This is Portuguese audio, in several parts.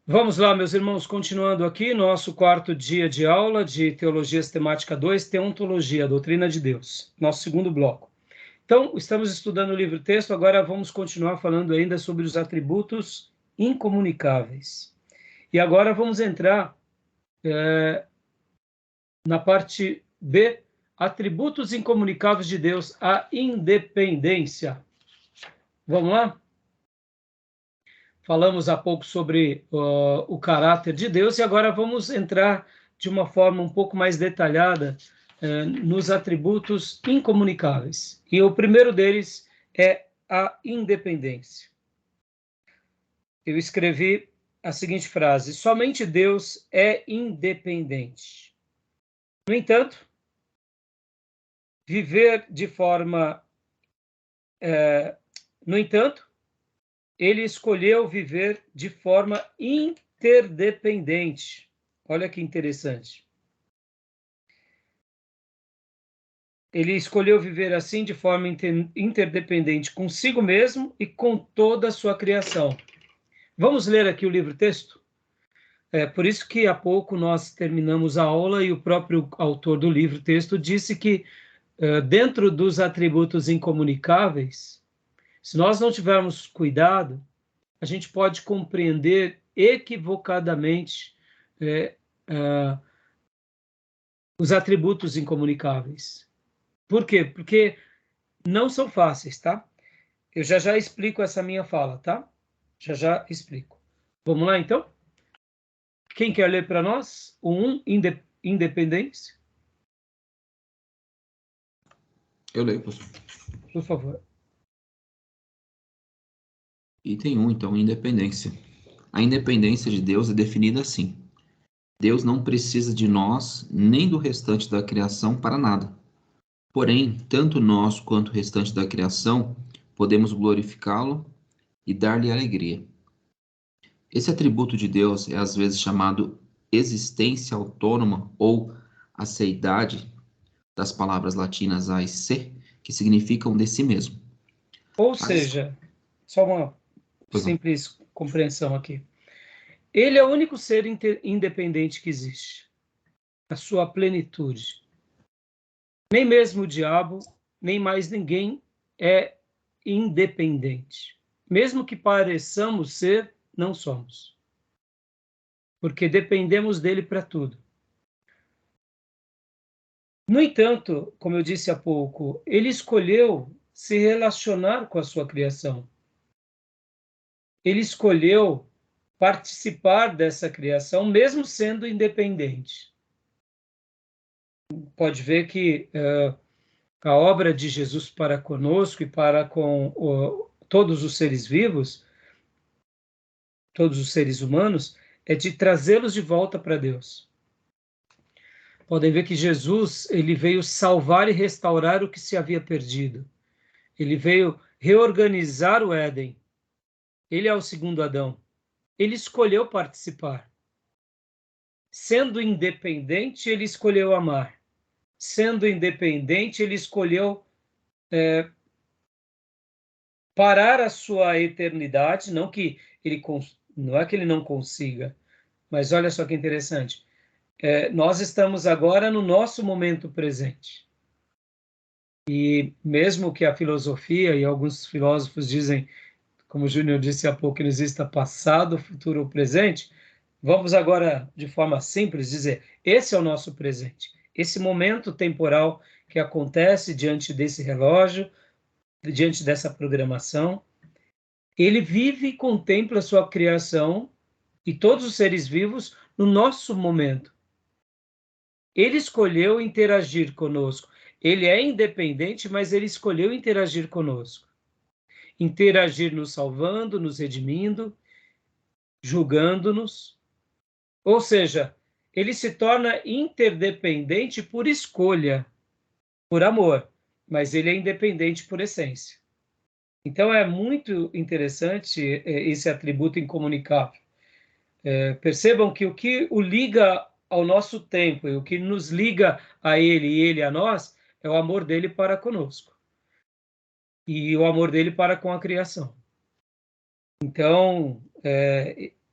Vamos lá, meus irmãos, continuando aqui, nosso quarto dia de aula de Teologia Sistemática 2, Teontologia, a Doutrina de Deus, nosso segundo bloco. Então, estamos estudando o livro-texto, agora vamos continuar falando ainda sobre os atributos incomunicáveis. E agora vamos entrar na parte B, atributos incomunicáveis de Deus, a independência. Vamos lá? Falamos há pouco sobre o caráter de Deus e agora vamos entrar de uma forma um pouco mais detalhada nos atributos incomunicáveis. E o primeiro deles é a independência. Eu escrevi a seguinte frase: somente Deus é independente. No entanto, viver de forma. No entanto, ele escolheu viver de forma interdependente. Olha que interessante. Ele escolheu viver assim de forma interdependente consigo mesmo e com toda a sua criação. Vamos ler aqui o livro-texto? É por isso que há pouco nós terminamos a aula e o próprio autor do livro-texto disse que dentro dos atributos incomunicáveis, se nós não tivermos cuidado, a gente pode compreender equivocadamente os atributos incomunicáveis. Por quê? Porque não são fáceis, tá? Eu já explico essa minha fala, tá? Já explico. Vamos lá, então? Quem quer ler para nós? O 1, independência? Eu leio, pastor. Por favor. Item 1, então, independência. A independência de Deus é definida assim: Deus não precisa de nós nem do restante da criação para nada. Porém, tanto nós quanto o restante da criação podemos glorificá-lo e dar-lhe alegria. Esse atributo de Deus é às vezes chamado existência autônoma ou aceidade, das palavras latinas a e se, que significam de si mesmo. Ou seja, só uma Pois não. simples compreensão aqui. Ele é o único ser independente que existe. A sua plenitude. Nem mesmo o diabo, nem mais ninguém é independente. Mesmo que pareçamos ser, não somos. Porque dependemos dele para tudo. No entanto, como eu disse há pouco, ele escolheu se relacionar com a sua criação. Ele escolheu participar dessa criação, mesmo sendo independente. Pode ver que a obra de Jesus para conosco e para com todos os seres vivos, todos os seres humanos, é de trazê-los de volta para Deus. Podem ver que Jesus, ele veio salvar e restaurar o que se havia perdido. Ele veio reorganizar o Éden. Ele é o segundo Adão. Ele escolheu participar. Sendo independente, ele escolheu amar. Sendo independente, ele escolheu parar a sua eternidade, não que ele não é que ele não consiga, mas olha só que interessante. Nós estamos agora no nosso momento presente. E mesmo que a filosofia e alguns filósofos dizem, como o Júnior disse há pouco, que não exista passado, futuro ou presente, vamos agora, de forma simples, dizer, esse é o nosso presente. Esse momento temporal que acontece diante desse relógio, diante dessa programação, ele vive e contempla a sua criação e todos os seres vivos no nosso momento. Ele escolheu interagir conosco. Ele é independente, mas ele escolheu interagir conosco. Interagir nos salvando, nos redimindo, julgando-nos. Ou seja, ele se torna interdependente por escolha, por amor, mas ele é independente por essência. Então é muito interessante esse atributo incomunicável. Percebam que o que o liga ao nosso tempo e o que nos liga a ele e ele a nós é o amor dele para conosco e o amor dele para com a criação. Então,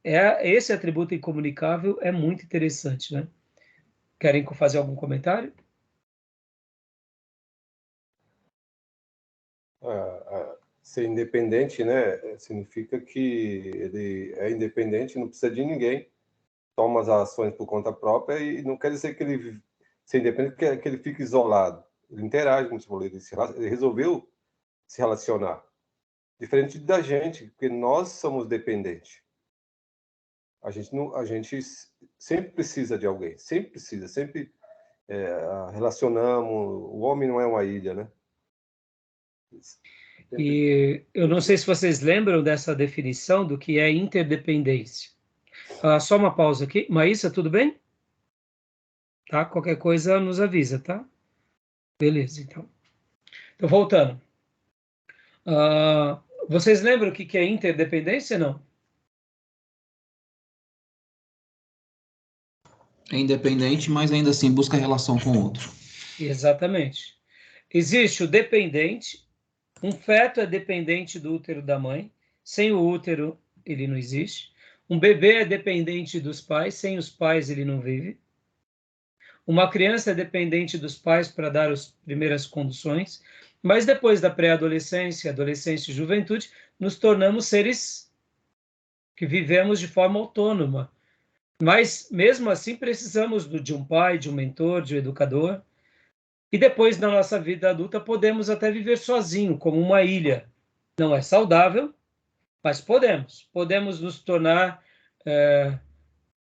esse atributo incomunicável é muito interessante, né? Querem fazer algum comentário? Ser independente, né, significa que ele é independente, não precisa de ninguém, toma as ações por conta própria e não quer dizer que ele ser independente, que ele fique isolado. Ele interage, como você falou, ele resolveu se relacionar. Diferente da gente, porque nós somos dependentes. A gente sempre precisa de alguém, sempre precisa, sempre relacionamos. O homem não é uma ilha, né? E eu não sei se vocês lembram dessa definição do que é interdependência. Só uma pausa aqui. Maísa, tudo bem? Tá? Qualquer coisa nos avisa, tá? Beleza, então. Então, voltando. Vocês lembram o que é interdependência, não? É independente, mas ainda assim busca relação com o outro. Exatamente. Existe o dependente. Um feto é dependente do útero da mãe. Sem o útero, ele não existe. Um bebê é dependente dos pais. Sem os pais, ele não vive. Uma criança é dependente dos pais para dar as primeiras condições. Mas depois da pré-adolescência, adolescência e juventude, nos tornamos seres que vivemos de forma autônoma. Mas, mesmo assim, precisamos de um pai, de um mentor, de um educador. E depois, na nossa vida adulta, podemos até viver sozinho, como uma ilha. Não é saudável, mas podemos. Podemos nos tornar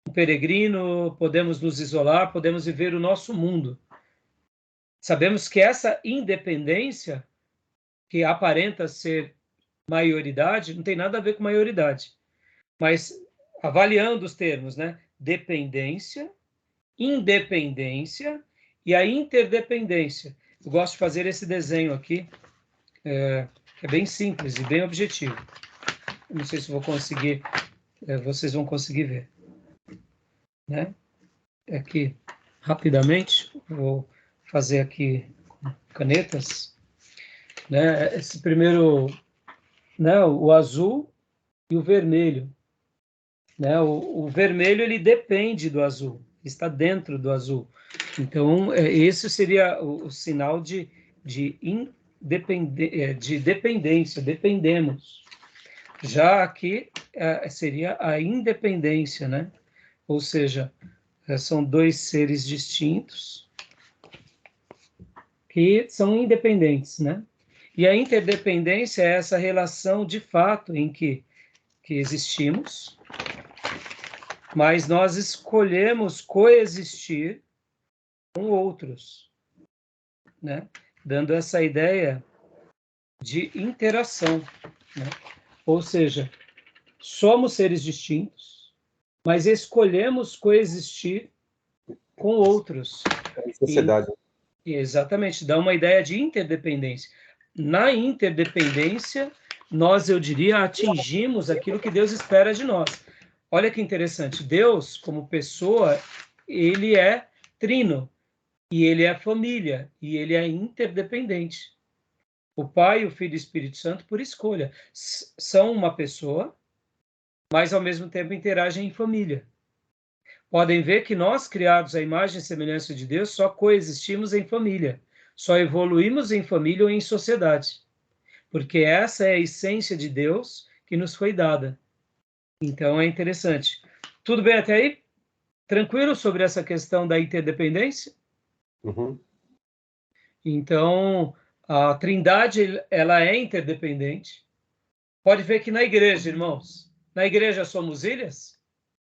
um peregrino, podemos nos isolar, podemos viver o nosso mundo. Sabemos que essa independência, que aparenta ser maioridade, não tem nada a ver com maioridade. Mas, avaliando os termos, né? Dependência, independência e a interdependência. Eu gosto de fazer esse desenho aqui, que é bem simples e bem objetivo. Não sei se vou conseguir, vocês vão conseguir ver. Né? Aqui, rapidamente, vou fazer aqui canetas. Né? Esse primeiro, né? O azul e o vermelho. Né? O vermelho, ele depende do azul, está dentro do azul. Então, esse seria o sinal de dependência, dependemos. Já aqui seria a independência, né? Ou seja, são dois seres distintos que são independentes, né? E a interdependência é essa relação de fato em que existimos, mas nós escolhemos coexistir com outros, né? Dando essa ideia de interação, né? Ou seja, somos seres distintos, mas escolhemos coexistir com outros. Sociedade. Exatamente, dá uma ideia de interdependência. Na interdependência, nós, eu diria, atingimos aquilo que Deus espera de nós. Olha que interessante, Deus, como pessoa, ele é trino, e ele é família, e ele é interdependente. O Pai, o Filho e o Espírito Santo, por escolha, são uma pessoa, mas ao mesmo tempo interagem em família. Podem ver que nós, criados à imagem e semelhança de Deus, só coexistimos em família, só evoluímos em família ou em sociedade, porque essa é a essência de Deus que nos foi dada. Então é interessante. Tudo bem até aí? Tranquilo sobre essa questão da interdependência? Uhum. Então, a Trindade, ela é interdependente. Pode ver que na igreja, irmãos, na igreja somos ilhas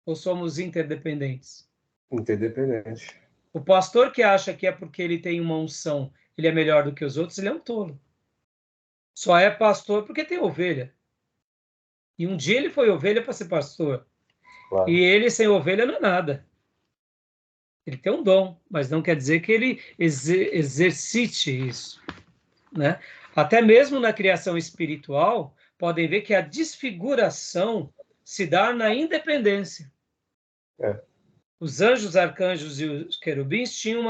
ou somos interdependentes? Interdependente. O pastor que acha que é porque ele tem uma unção, ele é melhor do que os outros, ele é um tolo. Só é pastor porque tem ovelha. E um dia ele foi ovelha para ser pastor. Claro. E ele sem ovelha não é nada. Ele tem um dom, mas não quer dizer que ele exercite isso, né? Até mesmo na criação espiritual, podem ver que a desfiguração se dá na independência. Os anjos, arcanjos e os querubins tinham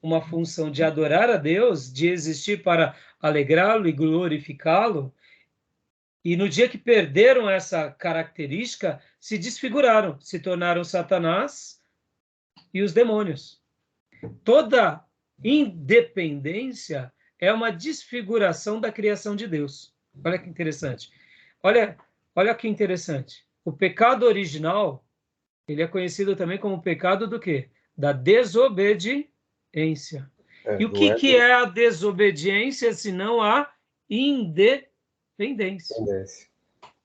uma função de adorar a Deus, de existir para alegrá-lo e glorificá-lo, E no dia que perderam essa característica, se desfiguraram, se tornaram Satanás e os demônios. Toda independência é uma desfiguração da criação de Deus. Olha que interessante. Olha que interessante. O pecado original, ele é conhecido também como o pecado do quê? Da desobediência. E o que é a desobediência, senão a independência?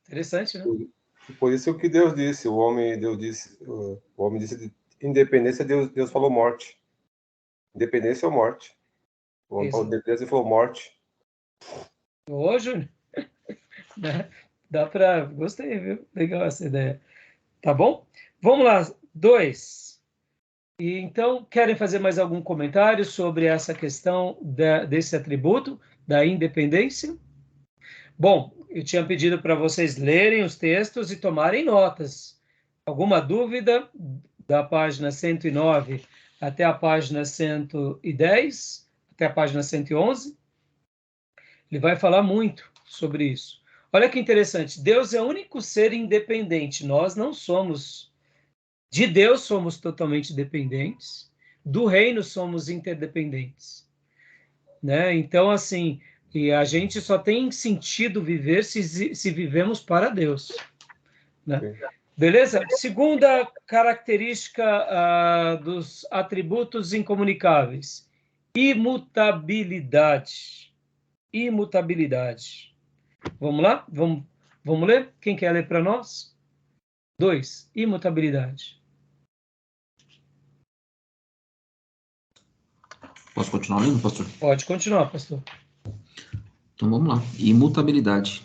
Interessante, né? Por isso que Deus disse, o homem disse independência, Deus falou morte. Independência ou morte. O homem falou independência e falou morte. Ô, Júnior, dá para... Gostei, viu? Legal essa ideia. Tá bom? Vamos lá, 2. E então, querem fazer mais algum comentário sobre essa questão desse atributo, da independência? Bom, eu tinha pedido para vocês lerem os textos e tomarem notas. Alguma dúvida? Da página 109 até a página 110, até a página 111? Ele vai falar muito sobre isso. Olha que interessante, Deus é o único ser independente, nós não somos. De Deus somos totalmente dependentes, do reino somos interdependentes, né? Então, assim, e a gente só tem sentido viver se vivemos para Deus, né? Beleza? Segunda característica dos atributos incomunicáveis: imutabilidade. Imutabilidade. Vamos lá? Vamos ler? Quem quer ler para nós? 2. Imutabilidade. Posso continuar lendo, pastor? Pode continuar, pastor. Então vamos lá. Imutabilidade.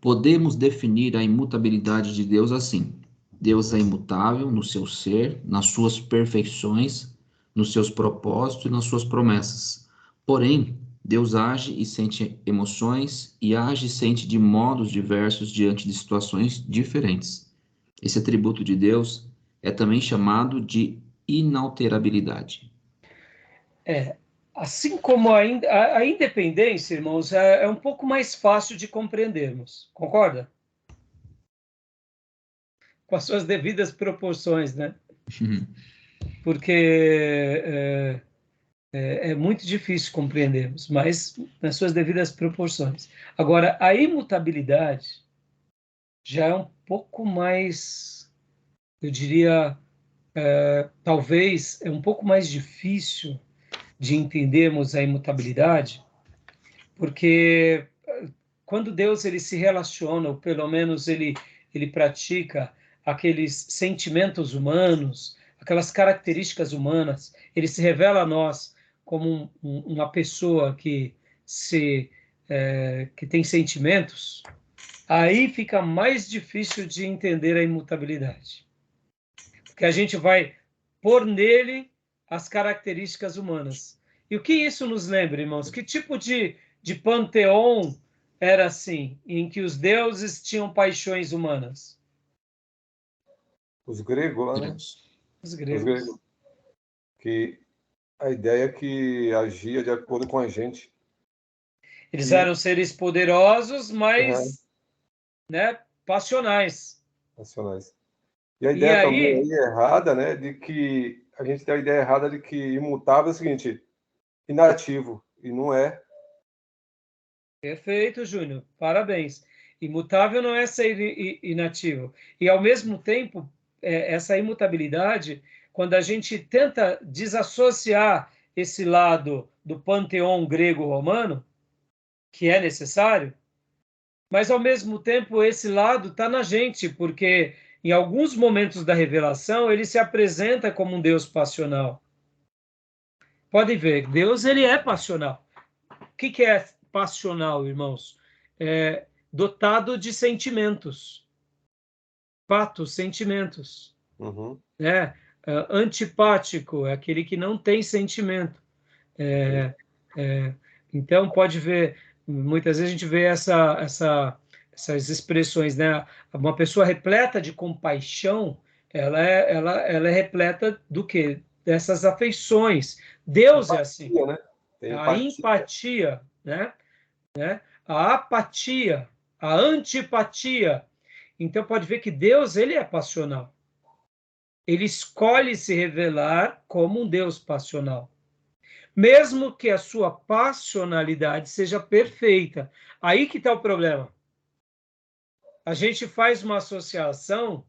Podemos definir a imutabilidade de Deus assim: Deus é imutável no seu ser, nas suas perfeições, nos seus propósitos e nas suas promessas. Porém, Deus age e sente emoções e age e sente de modos diversos diante de situações diferentes. Esse atributo de Deus é também chamado de inalterabilidade. Assim como a independência, irmãos, é um pouco mais fácil de compreendermos. Concorda? Com as suas devidas proporções, né? Porque é muito difícil compreendermos, mas nas suas devidas proporções. Agora, a imutabilidade já é um pouco mais, eu diria, talvez é um pouco mais difícil de entendermos a imutabilidade, porque quando Deus ele se relaciona, ou pelo menos ele pratica aqueles sentimentos humanos, aquelas características humanas, ele se revela a nós como uma pessoa que que tem sentimentos, aí fica mais difícil de entender a imutabilidade, porque a gente vai pôr nele as características humanas. E o que isso nos lembra, irmãos? Que tipo de panteão era assim, em que os deuses tinham paixões humanas? Os gregos lá, né? Os gregos. Que a ideia é que agia de acordo com a gente. Eles eram seres poderosos, mas né, passionais. E a ideia também aí errada, né, de que a gente tem a ideia errada de que imutável é o seguinte, inativo, e não é. Perfeito, Júnior. Parabéns. Imutável não é ser inativo. E, ao mesmo tempo, essa imutabilidade, quando a gente tenta desassociar esse lado do panteão grego-romano, que é necessário, mas, ao mesmo tempo, esse lado está na gente, porque, em alguns momentos da revelação, ele se apresenta como um Deus passional. Pode ver, Deus ele é passional. O que é passional, irmãos? Dotado de sentimentos. Patos, sentimentos. Antipático é aquele que não tem sentimento. Então, pode ver, muitas vezes a gente vê essas expressões, né? Uma pessoa repleta de compaixão, ela é repleta do quê? Dessas afeições. Deus é assim. Né? A empatia, né? A apatia, a antipatia. Então pode ver que Deus, ele é passional. Ele escolhe se revelar como um Deus passional. Mesmo que a sua passionalidade seja perfeita. Aí que está o problema. A gente faz uma associação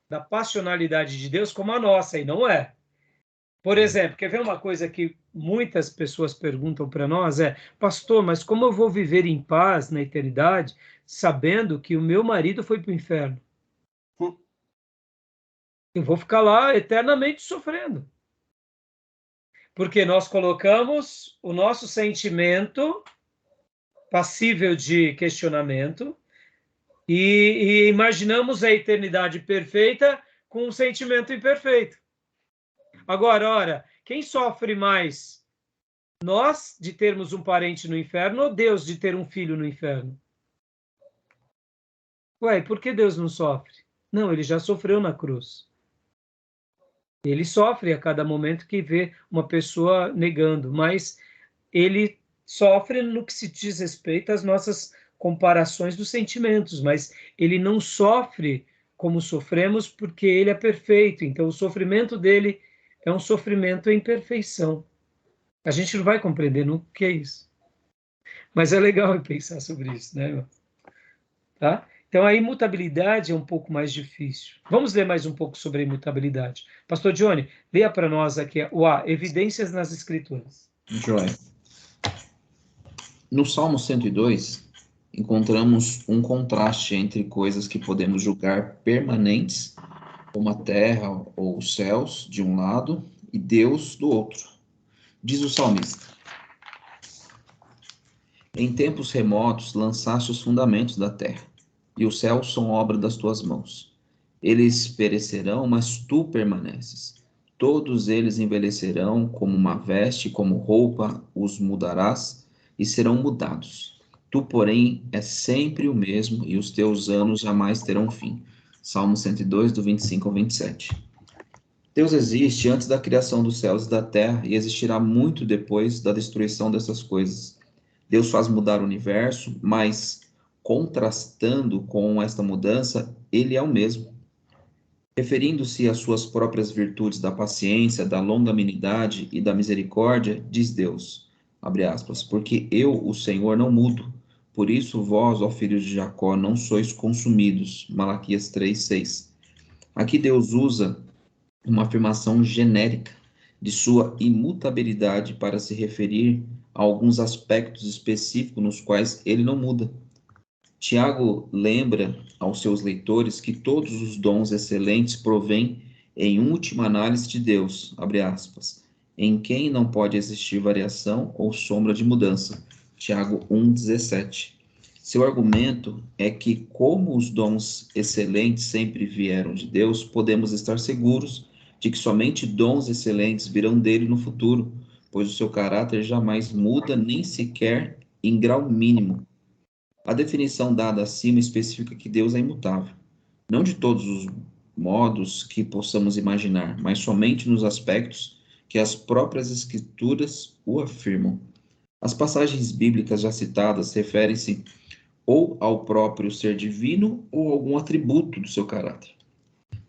da passionalidade de Deus como a nossa, e não é. Por exemplo, quer ver uma coisa que muitas pessoas perguntam para nós? Pastor, mas como eu vou viver em paz na eternidade, sabendo que o meu marido foi para o inferno? Eu vou ficar lá eternamente sofrendo. Porque nós colocamos o nosso sentimento passível de questionamento e imaginamos a eternidade perfeita com um sentimento imperfeito. Agora, ora, quem sofre mais? Nós de termos um parente no inferno ou Deus de ter um filho no inferno? Ué, por que Deus não sofre? Não, ele já sofreu na cruz. Ele sofre a cada momento que vê uma pessoa negando, mas ele sofre no que se diz respeito às nossas comparações dos sentimentos, mas ele não sofre como sofremos porque ele é perfeito. Então, o sofrimento dele é um sofrimento em perfeição. A gente não vai compreender no que é isso. Mas é legal pensar sobre isso, né? Tá? Então, a imutabilidade é um pouco mais difícil. Vamos ler mais um pouco sobre a imutabilidade. Pastor Johnny, leia para nós aqui o A, evidências nas Escrituras. Joia. No Salmo 102, encontramos um contraste entre coisas que podemos julgar permanentes, como a terra ou os céus, de um lado, e Deus, do outro. Diz o salmista: em tempos remotos lançaste os fundamentos da terra, e os céus são obra das tuas mãos. Eles perecerão, mas tu permaneces. Todos eles envelhecerão como uma veste, como roupa os mudarás, e serão mudados. Tu, porém, és sempre o mesmo, e os teus anos jamais terão fim. Salmo 102, do 25 ao 27. Deus existe antes da criação dos céus e da terra, e existirá muito depois da destruição dessas coisas. Deus faz mudar o universo, mas, contrastando com esta mudança, ele é o mesmo. Referindo-se às suas próprias virtudes da paciência, da longanimidade e da misericórdia, diz Deus, abre aspas, porque eu, o Senhor, não mudo, por isso vós, ó filhos de Jacó, não sois consumidos. Malaquias 3:6. Aqui Deus usa uma afirmação genérica de sua imutabilidade para se referir a alguns aspectos específicos nos quais ele não muda. Tiago lembra aos seus leitores que todos os dons excelentes provêm, em última análise, de Deus, abre aspas, em quem não pode existir variação ou sombra de mudança. Tiago 1,17. Seu argumento é que, como os dons excelentes sempre vieram de Deus, podemos estar seguros de que somente dons excelentes virão dele no futuro, pois o seu caráter jamais muda, nem sequer em grau mínimo. A definição dada acima especifica que Deus é imutável, não de todos os modos que possamos imaginar, mas somente nos aspectos que as próprias Escrituras o afirmam. As passagens bíblicas já citadas referem-se ou ao próprio ser divino ou a algum atributo do seu caráter.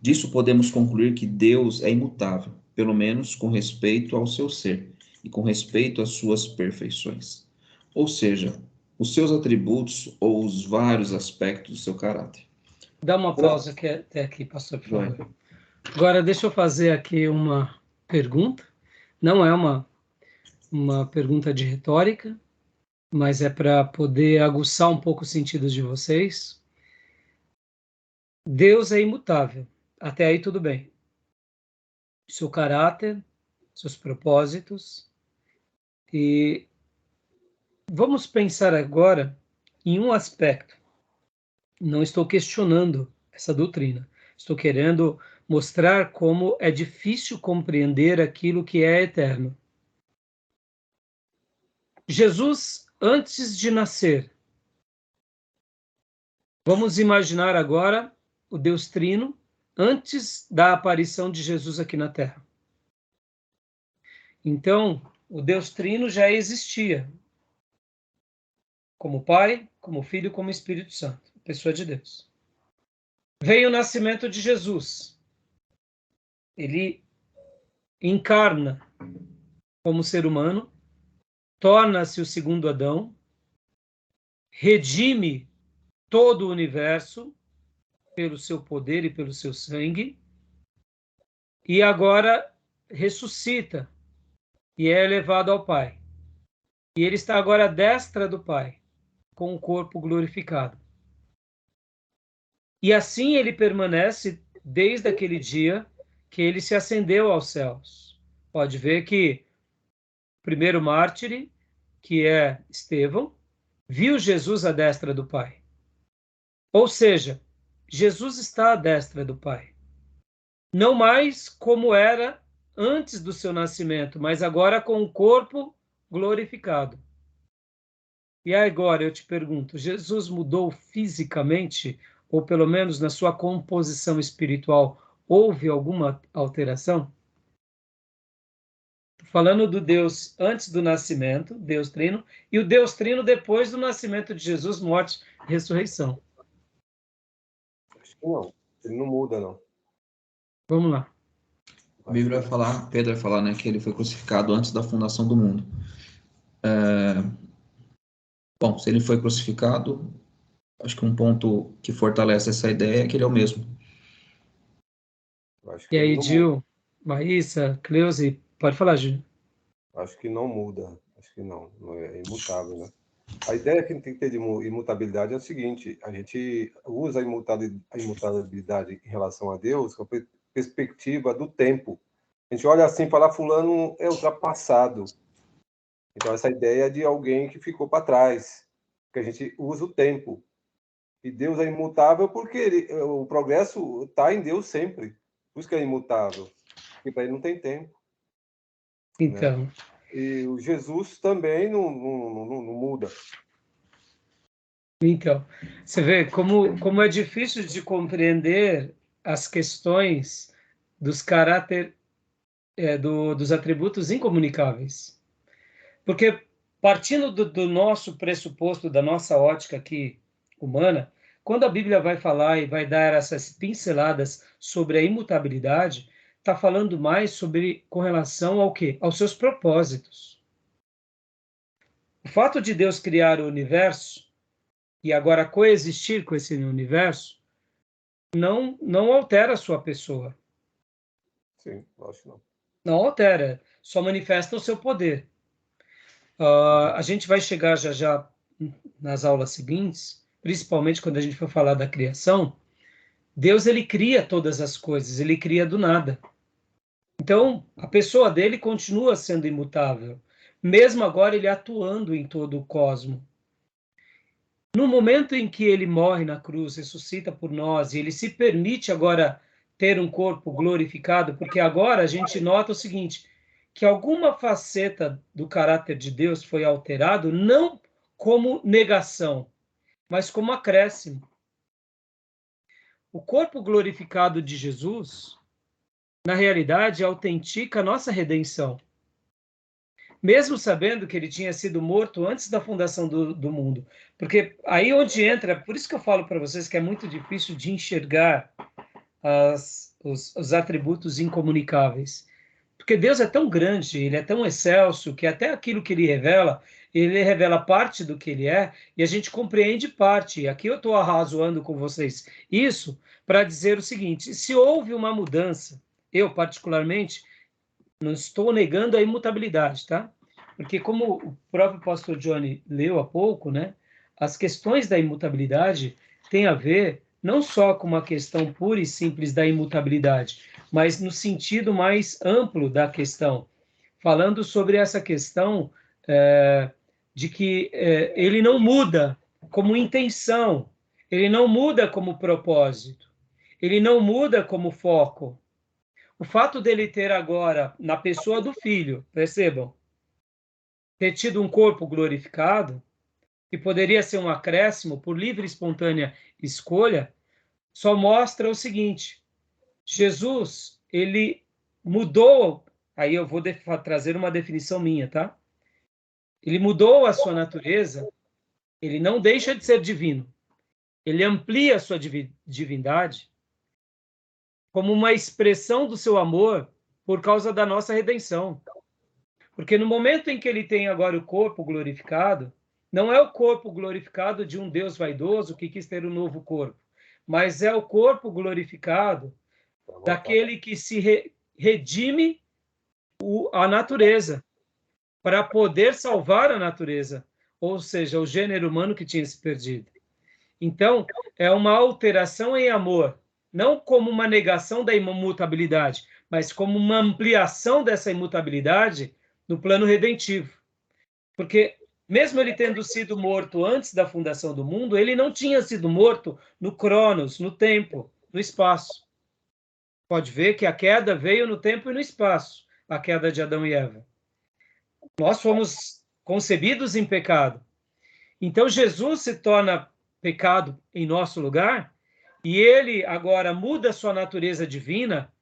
Disso podemos concluir que Deus é imutável, pelo menos com respeito ao seu ser e com respeito às suas perfeições. Ou seja, os seus atributos ou os vários aspectos do seu caráter. Dá uma pausa até aqui, pastor, por favor. Vai. Agora, deixa eu fazer aqui uma pergunta. Não é uma pergunta de retórica, mas é para poder aguçar um pouco os sentidos de vocês. Deus é imutável. Até aí tudo bem. Seu caráter, seus propósitos. E vamos pensar agora em um aspecto. Não estou questionando essa doutrina. Estou querendo mostrar como é difícil compreender aquilo que é eterno. Jesus, antes de nascer, vamos imaginar agora o Deus Trino antes da aparição de Jesus aqui na Terra. Então, o Deus Trino já existia, como Pai, como Filho, como Espírito Santo. pessoa de Deus. Veio o nascimento de Jesus. Ele encarna como ser humano, torna-se o segundo Adão, redime todo o universo pelo seu poder e pelo seu sangue, e agora ressuscita e é elevado ao Pai. E ele está agora à destra do Pai, com o corpo glorificado. E assim ele permanece desde aquele dia que ele se ascendeu aos céus. Pode ver que o primeiro mártir, que é Estevão, viu Jesus à destra do Pai. Ou seja, Jesus está à destra do Pai. Não mais como era antes do seu nascimento, mas agora com o corpo glorificado. E agora eu te pergunto, Jesus mudou fisicamente, ou pelo menos na sua composição espiritual, houve alguma alteração? Estou falando do Deus antes do nascimento, Deus Trino, e o Deus Trino depois do nascimento de Jesus, morte e ressurreição. Acho que não. Ele não muda, não. Vamos lá. A Bíblia vai falar, Pedro vai falar, né, que ele foi crucificado antes da fundação do mundo. Bom, se ele foi crucificado, acho que um ponto que fortalece essa ideia é que ele é o mesmo. Acho que E aí, não Gil, Maísa, Cleusi, pode falar, Gil. Acho que não muda. Acho que não. Não é imutável, né? A ideia que a gente tem que ter de imutabilidade é o seguinte: a gente usa a imutabilidade em relação a Deus com a perspectiva do tempo. A gente olha assim e fala, fulano é ultrapassado. Então, essa ideia é de alguém que ficou para trás, que a gente usa o tempo. E Deus é imutável porque o progresso está em Deus sempre. Por isso que é imutável. Porque para ele não tem tempo. Então, Né? E o Jesus também não muda. Então, você vê como é difícil de compreender as questões dos dos atributos incomunicáveis. Porque, partindo do nosso pressuposto, da nossa ótica aqui humana, quando a Bíblia vai falar e vai dar essas pinceladas sobre a imutabilidade, está falando mais sobre com relação ao quê? Aos seus propósitos. O fato de Deus criar o universo e agora coexistir com esse universo, não altera a sua pessoa. Sim, acho que não. Não altera, só manifesta o seu poder. A gente vai chegar já nas aulas seguintes, principalmente quando a gente for falar da criação. Deus, ele cria todas as coisas, ele cria do nada. Então, a pessoa dele continua sendo imutável, mesmo agora ele atuando em todo o cosmos. No momento em que ele morre na cruz, ressuscita por nós, e ele se permite agora ter um corpo glorificado, porque agora a gente nota o seguinte, que alguma faceta do caráter de Deus foi alterado, não como negação, mas como acréscimo. O corpo glorificado de Jesus, na realidade, autentica a nossa redenção. Mesmo sabendo que ele tinha sido morto antes da fundação do mundo. Porque aí onde entra, por isso que eu falo para vocês que é muito difícil de enxergar os atributos incomunicáveis. Porque Deus é tão grande, ele é tão excelso, que até aquilo que ele revela parte do que ele é, e a gente compreende parte. E aqui eu estou arrazoando com vocês isso para dizer o seguinte, se houve uma mudança, eu particularmente, não estou negando a imutabilidade, tá? Porque como o próprio pastor Johnny leu há pouco, né? As questões da imutabilidade têm a ver não só com uma questão pura e simples da imutabilidade, mas no sentido mais amplo da questão, falando sobre essa questão de que ele não muda como intenção, ele não muda como propósito, ele não muda como foco. O fato dele ter agora, na pessoa do filho, percebam, ter tido um corpo glorificado, que poderia ser um acréscimo por livre e espontânea escolha, só mostra o seguinte: Jesus, ele mudou, aí eu vou trazer uma definição minha, tá? Ele mudou a sua natureza, ele não deixa de ser divino, ele amplia a sua divindade como uma expressão do seu amor por causa da nossa redenção. Porque no momento em que ele tem agora o corpo glorificado, não é o corpo glorificado de um Deus vaidoso que quis ter um novo corpo, mas é o corpo glorificado daquele que se redime a natureza, para poder salvar a natureza, ou seja, o gênero humano que tinha se perdido. Então, é uma alteração em amor, não como uma negação da imutabilidade, mas como uma ampliação dessa imutabilidade no plano redentivo. Porque, mesmo ele tendo sido morto antes da fundação do mundo, ele não tinha sido morto no Cronos, no tempo, no espaço. Pode ver que a queda veio no tempo e no espaço, a queda de Adão e Eva. Nós fomos concebidos em pecado. Então, Jesus se torna pecado em nosso lugar e ele agora muda sua natureza divina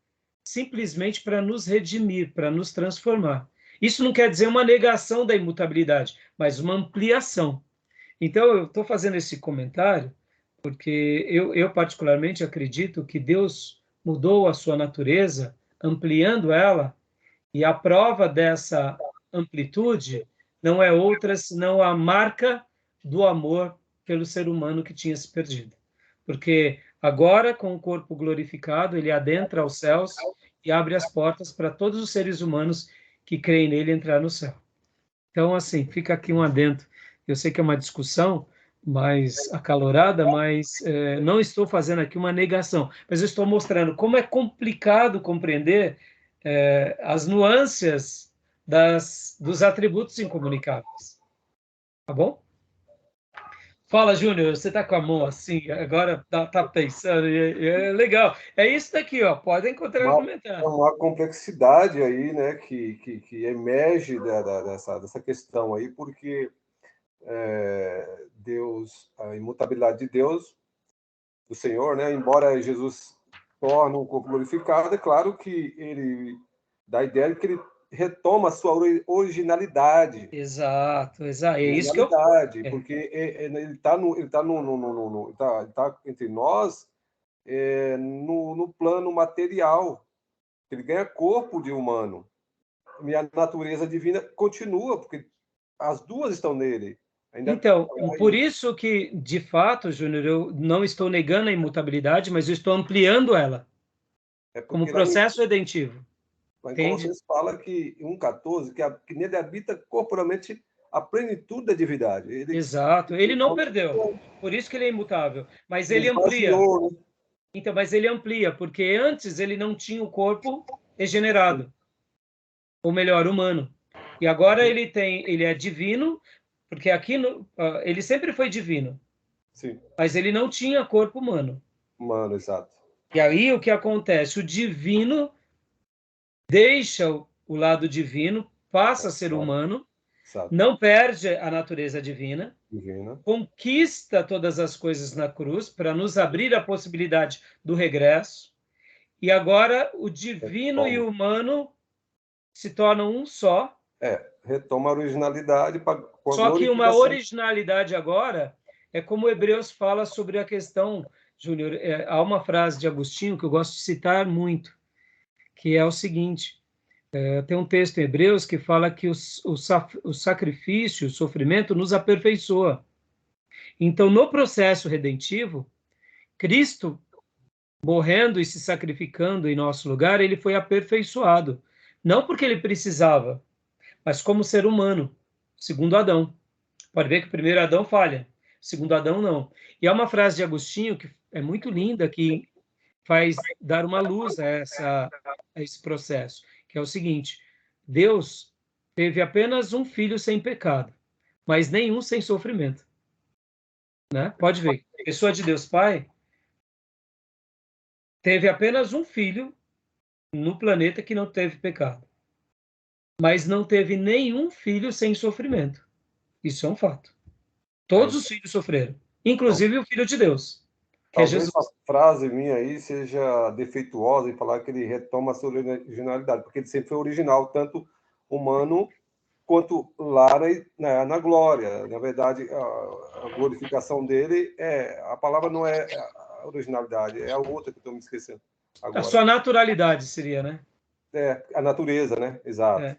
simplesmente para nos redimir, para nos transformar. Isso não quer dizer uma negação da imutabilidade, mas uma ampliação. Então, eu estou fazendo esse comentário porque eu particularmente acredito que Deus mudou a sua natureza, ampliando ela, e a prova dessa amplitude não é outra senão a marca do amor pelo ser humano que tinha se perdido. Porque agora, com o corpo glorificado, ele adentra aos céus e abre as portas para todos os seres humanos que creem nele entrar no céu. Então, assim, fica aqui um adendo. Eu sei que é uma discussão mais acalorada, mas não estou fazendo aqui uma negação, mas eu estou mostrando como é complicado compreender as nuances dos atributos incomunicáveis. Tá bom? Fala, Júnior, você está com a mão assim, agora tá pensando, é legal. É isso daqui, ó, podem encontrar no comentário. Uma complexidade aí, né, que emerge dessa questão aí, porque Deus, a imutabilidade de Deus, do Senhor, né, embora Jesus torne um corpo glorificado, é claro que ele dá a ideia de que ele retoma a sua originalidade. Exato, exato. É isso que eu... Porque ele está entre nós no plano material. Ele ganha corpo de humano. E a natureza divina continua, porque as duas estão nele. Então, por isso que, de fato, Júnior, eu não estou negando a imutabilidade, mas eu estou ampliando ela como processo redentivo. Lá em Colossenses fala que, em 1,14, que nele habita corporalmente a plenitude da divindade. Exato, ele não perdeu, por isso que ele é imutável, mas ele amplia. Então, mas ele amplia, porque antes ele não tinha o corpo regenerado, ou melhor, humano. E agora ele é divino, porque aqui ele sempre foi divino. Sim. Mas ele não tinha corpo humano. Humano, exato. E aí o que acontece? O divino deixa o lado divino, passa a ser humano, exato. Não perde a natureza divina, conquista todas as coisas na cruz para nos abrir a possibilidade do regresso. E agora o divino e o humano se tornam um só. Retoma a originalidade. Só que uma originalidade agora é como Hebreus fala sobre a questão, Júnior, há uma frase de Agostinho que eu gosto de citar muito, que é o seguinte, tem um texto em Hebreus que fala que o sacrifício, o sofrimento nos aperfeiçoa. Então, no processo redentivo, Cristo, morrendo e se sacrificando em nosso lugar, ele foi aperfeiçoado. Não porque ele precisava, mas como ser humano, segundo Adão. Pode ver que o primeiro Adão falha, o segundo Adão não. E há uma frase de Agostinho que é muito linda, que faz dar uma luz a esse processo, que é o seguinte: Deus teve apenas um filho sem pecado, mas nenhum sem sofrimento. Né? Pode ver, a pessoa de Deus Pai teve apenas um filho no planeta que não teve pecado, mas não teve nenhum filho sem sofrimento. Isso é um fato. Todos os filhos sofreram, inclusive o Filho de Deus, que é Jesus. Essa frase minha aí seja defeituosa em falar que ele retoma a sua originalidade, porque ele sempre foi original, tanto humano quanto lá na glória. Na verdade, a glorificação dele a palavra não é a originalidade, é a outra que eu estou me esquecendo agora. A sua naturalidade seria, né? A natureza, né? Exato.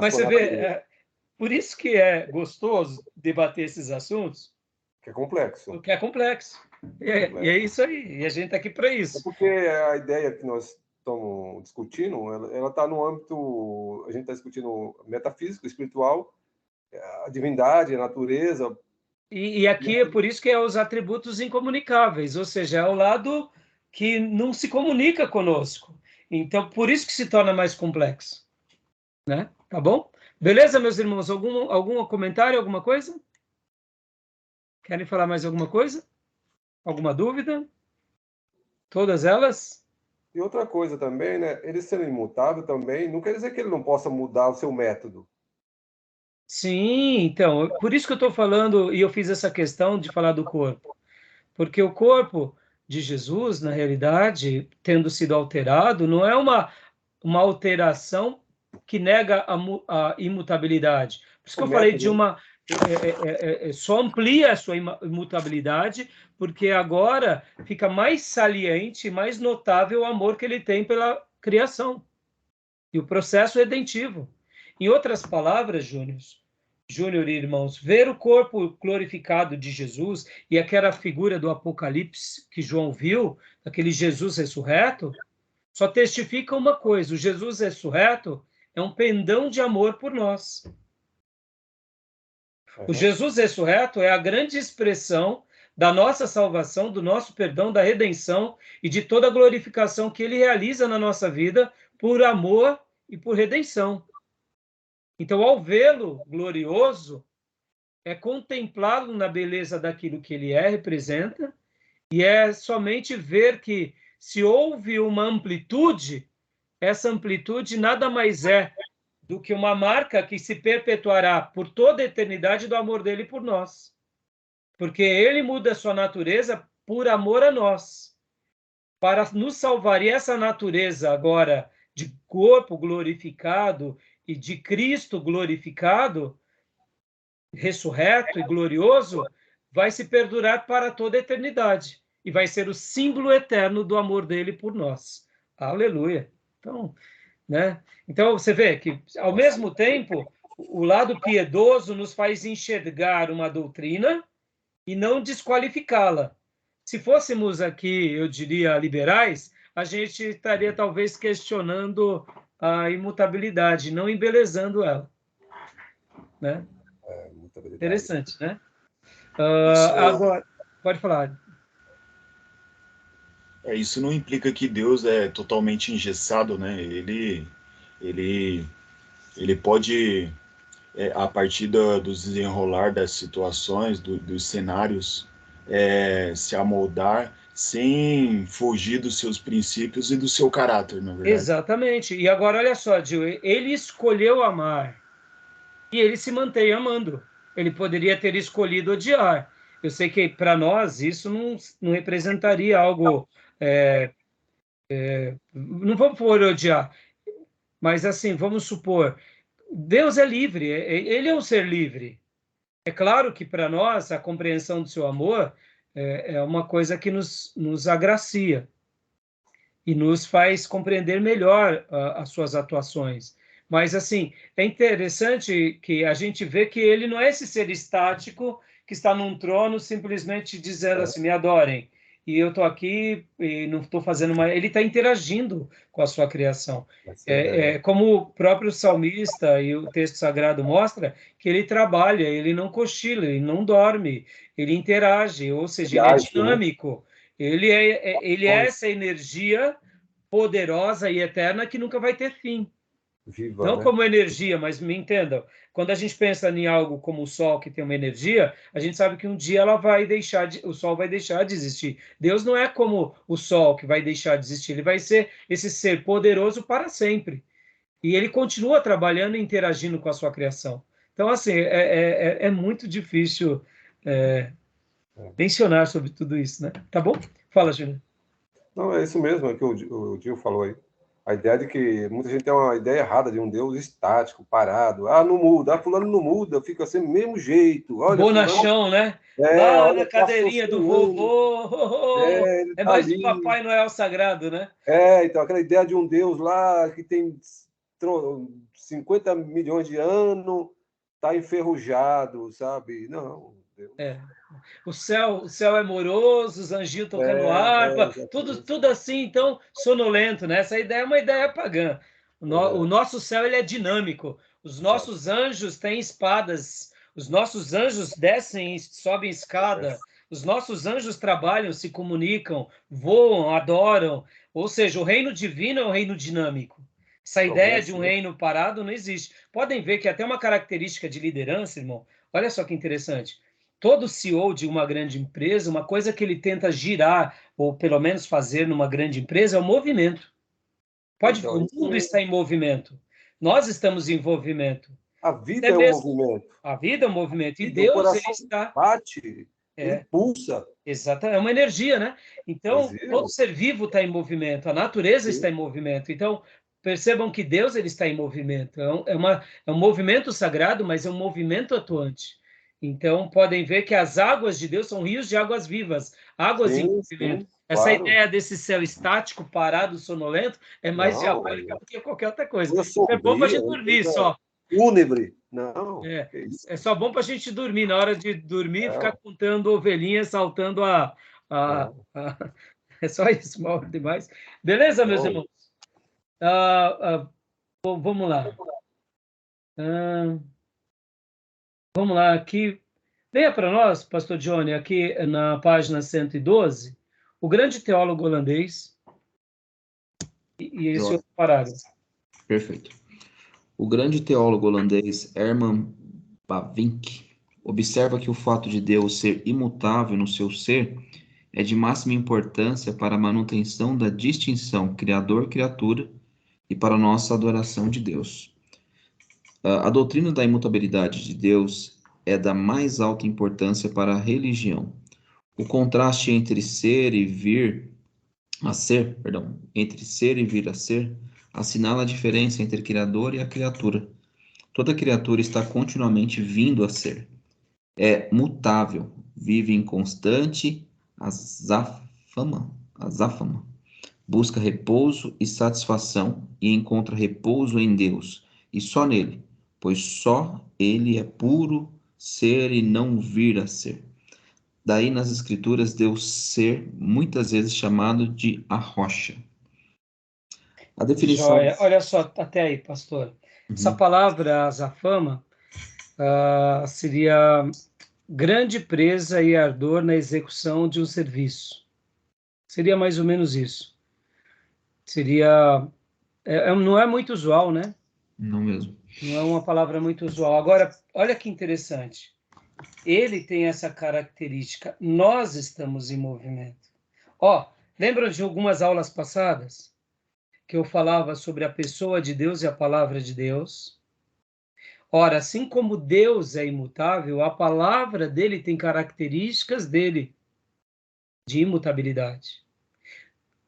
Mas você vê, por isso que é gostoso debater esses assuntos. Que é complexo. Porque é complexo. E é isso aí. E a gente está aqui para isso. É porque a ideia que nós estamos discutindo, ela está no âmbito, a gente está discutindo metafísico, espiritual, a divindade, a natureza. E aqui é por isso que é os atributos incomunicáveis, ou seja, é o lado que não se comunica conosco. Então, por isso que se torna mais complexo. Né? Tá bom? Beleza, meus irmãos? Algum comentário, alguma coisa? Querem falar mais alguma coisa? Alguma dúvida? Todas elas? E outra coisa também, né? Ele sendo imutável também, não quer dizer que ele não possa mudar o seu método. Sim, então, por isso que eu estou falando, e eu fiz essa questão de falar do corpo. Porque o corpo de Jesus, na realidade, tendo sido alterado, não é uma alteração que nega a imutabilidade. Por isso que eu falei de uma... só amplia a sua imutabilidade, porque agora fica mais saliente, mais notável o amor que ele tem pela criação e o processo redentivo. Em outras palavras, Júnior e irmãos, ver o corpo glorificado de Jesus e aquela figura do Apocalipse que João viu, aquele Jesus ressurreto, só testifica uma coisa: o Jesus ressurreto é um pendão de amor por nós. O Jesus ressurreto é a grande expressão da nossa salvação, do nosso perdão, da redenção e de toda a glorificação que ele realiza na nossa vida por amor e por redenção. Então, ao vê-lo glorioso, é contemplá-lo na beleza daquilo que ele representa, e é somente ver que, se houve uma amplitude, essa amplitude nada mais é do que uma marca que se perpetuará por toda a eternidade do amor dele por nós. Porque ele muda a sua natureza por amor a nós, para nos salvar. E essa natureza agora de corpo glorificado e de Cristo glorificado, ressurreto e glorioso, vai se perdurar para toda a eternidade e vai ser o símbolo eterno do amor dele por nós. Aleluia. Então, né? Então você vê que, ao mesmo tempo, o lado piedoso nos faz enxergar uma doutrina e não desqualificá-la. Se fôssemos aqui, eu diria, liberais, a gente estaria talvez questionando a imutabilidade, não embelezando ela. Né? Interessante, né? Agora, pode falar. Isso não implica que Deus é totalmente engessado, né? Ele pode, a partir do desenrolar das situações, dos cenários, se amoldar sem fugir dos seus princípios e do seu caráter, na verdade. Exatamente. E agora, olha só, Gil, ele escolheu amar e ele se mantém amando. Ele poderia ter escolhido odiar. Eu sei que, para nós, isso não representaria algo... não vamos por odiar, mas, assim, vamos supor, Deus é livre, ele é um ser livre. É claro que, para nós, a compreensão do seu amor é uma coisa que nos agracia e nos faz compreender melhor as suas atuações. Mas, assim, é interessante que a gente vê que ele não é esse ser estático que está num trono simplesmente dizendo assim, me adorem, e eu estou aqui e não estou fazendo mais... Ele está interagindo com a sua criação. Como o próprio salmista e o texto sagrado mostra, que ele trabalha, ele não cochila, ele não dorme, ele interage, ou seja, ele é dinâmico. Ele é essa energia poderosa e eterna que nunca vai ter fim. Viva, não né? como energia, mas me entendam. Quando a gente pensa em algo como o Sol, que tem uma energia, a gente sabe que um dia o Sol vai deixar de existir. Deus não é como o Sol que vai deixar de existir, ele vai ser esse ser poderoso para sempre. E ele continua trabalhando e interagindo com a sua criação. Então, assim, é muito difícil mencionar sobre tudo isso, né? Tá bom? Fala, Júnior. Não, é isso mesmo, é que o Gil falou aí. A ideia de que muita gente tem uma ideia errada de um Deus estático, parado. Ah, não muda. Ah, fulano não muda, fica sempre do mesmo jeito. Olha, Bonachão, né? Lá olha, na cadeirinha do vovô. ele É tá mais um ali. Papai Noel sagrado, né? Então, aquela ideia de um Deus lá que tem 50 milhões de anos, tá enferrujado, sabe? Não, Deus. É. O céu é moroso, os anjinhos tocando harpa, tudo assim, então, sonolento, né? Essa ideia é uma ideia pagã. O nosso céu, ele é dinâmico. Os nossos anjos têm espadas. Os nossos anjos descem e sobem escada. Os nossos anjos trabalham, se comunicam, voam, adoram. Ou seja, o reino divino é um reino dinâmico. Essa ideia de um reino parado não existe. Podem ver que até uma característica de liderança, irmão, olha só que interessante. Todo CEO de uma grande empresa, uma coisa que ele tenta girar, ou pelo menos fazer numa grande empresa, é o movimento. O mundo está em movimento. Nós estamos em movimento. A vida é um movimento. A vida é um movimento. E Deus, ele está... bate, ele pulsa. Exatamente. É uma energia, né? Então, todo ser vivo está em movimento. A natureza está em movimento. Então, percebam que Deus, ele está em movimento. É um movimento sagrado, mas é um movimento atuante. Então, podem ver que as águas de Deus são rios de águas vivas, águas em movimento. Essa ideia desse céu estático, parado, sonolento, é mais diabólica do que qualquer outra coisa. É bom para a gente dormir só. Fúnebre. Não. É só bom para a gente dormir. Na hora de dormir, ficar contando ovelhinhas, saltando É só isso, mal demais. Beleza, meus irmãos? Vamos lá. Vamos lá, aqui. Leia para nós, pastor Johnny, aqui na página 112, o grande teólogo holandês, e esse outro parágrafo. Perfeito. O grande teólogo holandês Herman Bavinck observa que o fato de Deus ser imutável no seu ser é de máxima importância para a manutenção da distinção Criador-criatura e para a nossa adoração de Deus. A doutrina da imutabilidade de Deus é da mais alta importância para a religião. O contraste entre ser e vir a ser, assinala a diferença entre Criador e a criatura. Toda criatura está continuamente vindo a ser. É mutável, vive em constante azáfama, busca repouso e satisfação e encontra repouso em Deus, e só nele, pois só ele é puro ser e não vir a ser. Daí nas escrituras Deus ser muitas vezes chamado de a rocha. A definição... Joia. Olha só, até aí, pastor. Essa palavra azafama seria grande presa e ardor na execução de um serviço. Seria mais ou menos isso. Seria... não é muito usual, né? Não mesmo. Não é uma palavra muito usual. Agora, olha que interessante. Ele tem essa característica. Nós estamos em movimento. Lembram de algumas aulas passadas que eu falava sobre a pessoa de Deus e a palavra de Deus? Ora, assim como Deus é imutável, a palavra dele tem características dele de imutabilidade.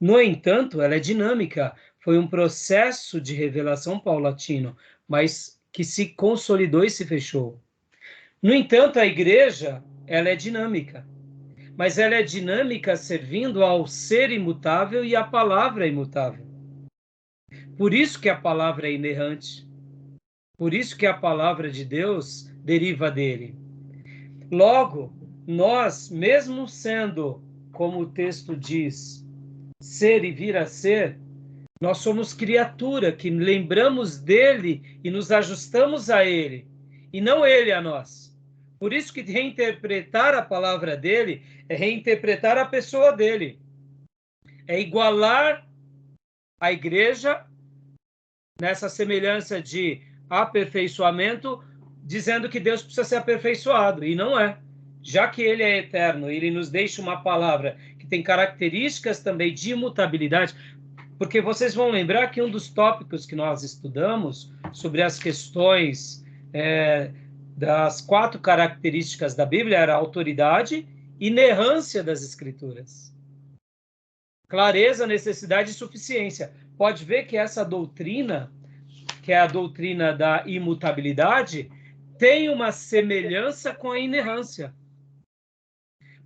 No entanto, ela é dinâmica. Foi um processo de revelação paulatino, mas que se consolidou e se fechou. No entanto, a igreja, ela é dinâmica. Mas ela é dinâmica servindo ao ser imutável e à palavra imutável. Por isso que a palavra é inerrante. Por isso que a palavra de Deus deriva dele. Logo, nós, mesmo sendo, como o texto diz, ser e vir a ser, nós somos criatura que lembramos dele e nos ajustamos a ele, e não ele a nós. Por isso que reinterpretar a palavra dele é reinterpretar a pessoa dele. É igualar a igreja nessa semelhança de aperfeiçoamento, dizendo que Deus precisa ser aperfeiçoado, e não é. Já que ele é eterno, ele nos deixa uma palavra que tem características também de imutabilidade, porque vocês vão lembrar que um dos tópicos que nós estudamos sobre as questões das 4 características da Bíblia era a autoridade e inerrância das Escrituras. Clareza, necessidade e suficiência. pode ver que essa doutrina, que é a doutrina da imutabilidade, tem uma semelhança com a inerrância.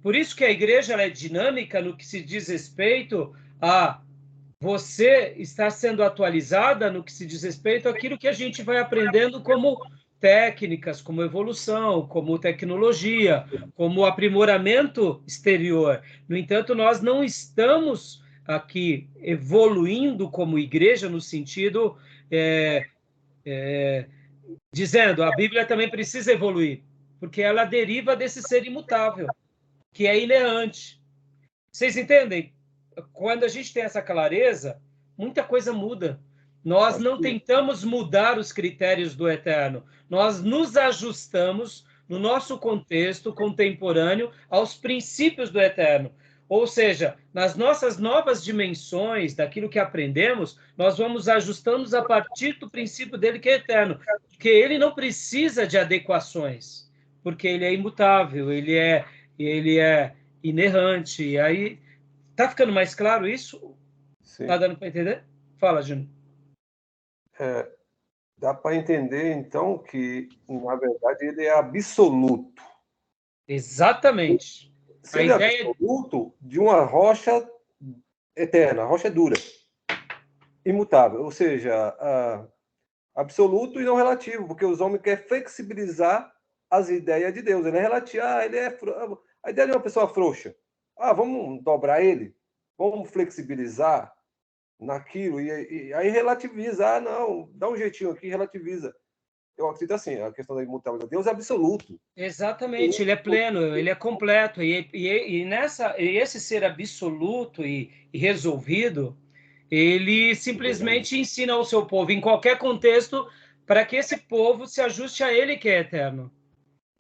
Por isso que a igreja ela é dinâmica no que se diz respeito a você estar sendo atualizada no que se diz respeito àquilo que a gente vai aprendendo como técnicas, como evolução, como tecnologia, como aprimoramento exterior. No entanto, nós não estamos aqui evoluindo como igreja no sentido dizendo a Bíblia também precisa evoluir, porque ela deriva desse ser imutável, que é inerrante. Vocês entendem? Quando a gente tem essa clareza, muita coisa muda. Nós não tentamos mudar os critérios do eterno. Nós nos ajustamos no nosso contexto contemporâneo aos princípios do eterno. Ou seja, nas nossas novas dimensões, daquilo que aprendemos, nós vamos ajustando a partir do princípio dele que é eterno. Porque ele não precisa de adequações, porque ele é imutável, ele é inerrante. E aí, tá ficando mais claro isso? Sim. Tá dando para entender? Fala, Júnior. Dá para entender, então, que, na verdade, ele é absoluto. Exatamente. Se ele é absoluto, de uma rocha eterna, a rocha é dura, imutável, ou seja, absoluto e não relativo, porque os homens querem flexibilizar as ideias de Deus. Ele é relativo, a ideia de uma pessoa frouxa. Vamos dobrar ele, vamos flexibilizar naquilo, e aí relativiza. Não, dá um jeitinho aqui, relativiza. Eu acredito assim, a questão da imutabilidade. Deus é absoluto. Exatamente, ele é pleno, ele é completo, e esse ser absoluto e resolvido, ele simplesmente ensina ao seu povo, em qualquer contexto, para que esse povo se ajuste a ele que é eterno,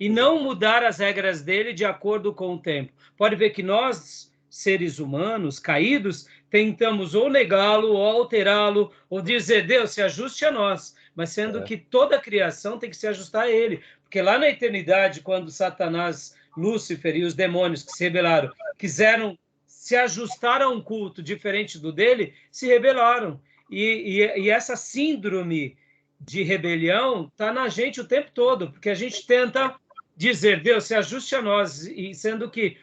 e não mudar as regras dele de acordo com o tempo. Pode ver que nós, seres humanos caídos, tentamos ou negá-lo, ou alterá-lo, ou dizer, Deus, se ajuste a nós, mas sendo que toda a criação tem que se ajustar a ele. Porque lá na eternidade, quando Satanás, Lúcifer e os demônios que se rebelaram quiseram se ajustar a um culto diferente do dele, se rebelaram. E essa síndrome de rebelião está na gente o tempo todo, porque a gente tenta dizer, Deus, se ajuste a nós, e sendo que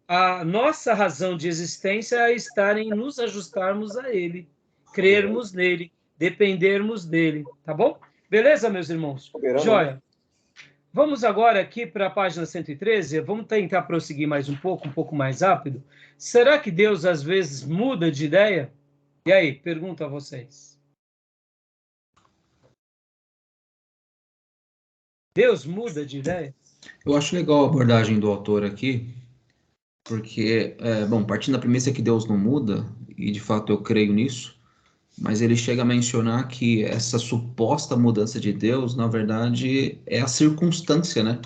a nossa razão de existência é estar em nos ajustarmos a ele, crermos nele, dependermos dele, tá bom? Beleza, meus irmãos? Joia. Vamos agora aqui para a página 113, vamos tentar prosseguir mais um pouco mais rápido. Será que Deus às vezes muda de ideia? E aí, pergunto a vocês. Deus muda de ideia? Eu acho legal a abordagem do autor aqui, porque, partindo da premissa que Deus não muda, e de fato eu creio nisso, mas ele chega a mencionar que essa suposta mudança de Deus, na verdade, é a circunstância, né?